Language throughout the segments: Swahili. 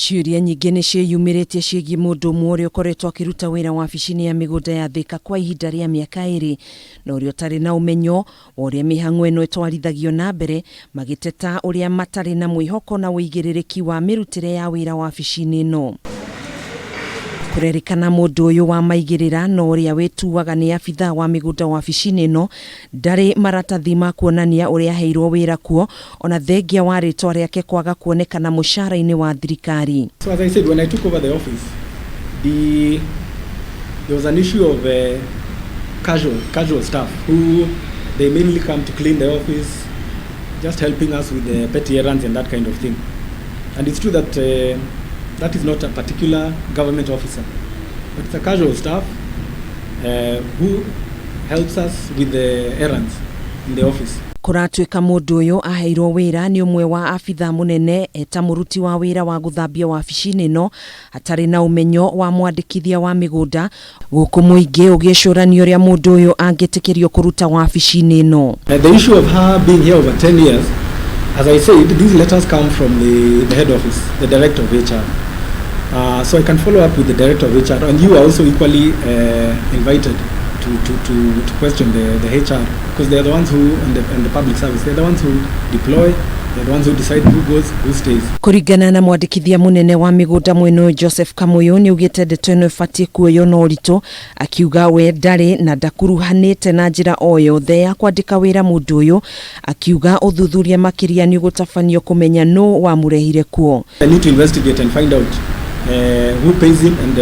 Ciũria nyingĩ nĩ ciĩyumĩrĩtie ciĩgiĩ mũndũ ũmwe ũrĩa ũkoretwo akĩruta wĩra wabici-inĩ ya mĩgũnda ya Thika kwa ihinda rĩa mĩaka 2 na ũrĩa ũtarĩ na ũmenyo wa ũrĩa mĩhang'o ĩno ĩtwarithagio na mbere, magĩteta ũrĩa matarĩ na mwĩhoko na wĩigĩrĩrĩki wa mĩrutĩre ya wĩra wabici-inĩ ĩno. Kũrerĩkana mũndũ ũyũ wa maigĩrĩra no ũrĩa wĩtuaga nĩ abithaa wa mĩgũnda wabici-inĩ ĩno ndarĩ maratathi ma kuonania ũrĩa aheirwo wĩra kuo, ona thengia wa rĩtwa rĩake kwaga kuonekana mũcara-inĩ wa thirikari. So as I said, when I took over the office, there was an issue of casual staff who they mainly come to clean the office, just helping us with the petty errands and that kind of thing. And it's true that that is not a particular government officer, but it's a casual staff who helps us with the errands in the office. Kũratuĩka mũndũ ũyũ aheirwo wĩra nĩ ũmwe wa abithaa mũnene eta mũruti wa wĩra wa gũthambia wabici-inĩ ĩno hatarĩ na ũmenyo wa mwandĩkithia wa mĩgũnda, gũkũ mũingĩ ũgĩcũrania ũrĩa mũndũ ũyũ angĩtĩkĩrio kũruta wabici-inĩ ĩno. The issue of her being here over 10 years, as I said, these letters come from the head office, the director of HR. So I can follow up with the director of HR, and you are also equally invited to question the HR, because they are the ones who, and the public service, they are the ones who deploy, they are the ones who decide who goes, who stays. Kũringana na mwandĩkithia mũnene wa mĩgũnda mwena Joseph Kamũyũ nĩ ugĩte ndeto ĩno ĩbatiĩ kuoywo na ũritũ, akiuga we ndarĩ na ndakuruhanĩte na njĩra o yothe ya kwandĩka wĩra mũndũ ũyũ, akiuga ũthuthuria makĩria nĩ ũgũtabanio kũmenya nũ wamũrehire kuo. I need to investigate and find out who pays him and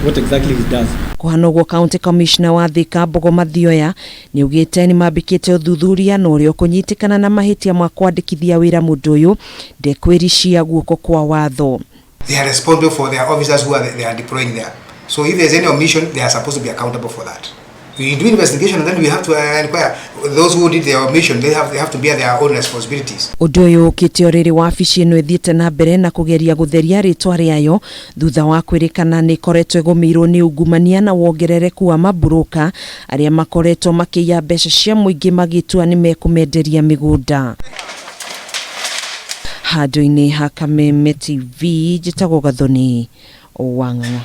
what exactly he does. Kũhanogwo County Commissioner wa Thika Mbogo Mathioya nĩ ugĩte nĩ mambĩkĩte ũthuthuria na ũrĩa ũkũnyitikana na mahĩtia ma kwandĩkithia wĩra mũndũ ũyũ ndekwĩricia guoko kwa watho. They are responsible for their officers who they are deploying there. So if there's any omission, they are supposed to be accountable for that. We do investigation and then we have to inquire those who did their omission. They have to bear their own responsibilities. Ũndũ ũyũ ũkĩte ũrĩrĩ wabici ĩno ĩthiĩte na mbere na kũgeria gũtheria rĩtwa rĩayo thutha wa kwĩrĩkana nĩ ĩkoretwo ĩgũmĩirwo nĩ ungumania na wongerereku wa maburoka arĩa makoretwo makĩiya mbeca cia mũingĩ magĩtua nĩ mekũmenderia mĩgũnda. Handũ-inĩ ha Kameme TV, njĩtagwo Gathoni Wang'ang'a.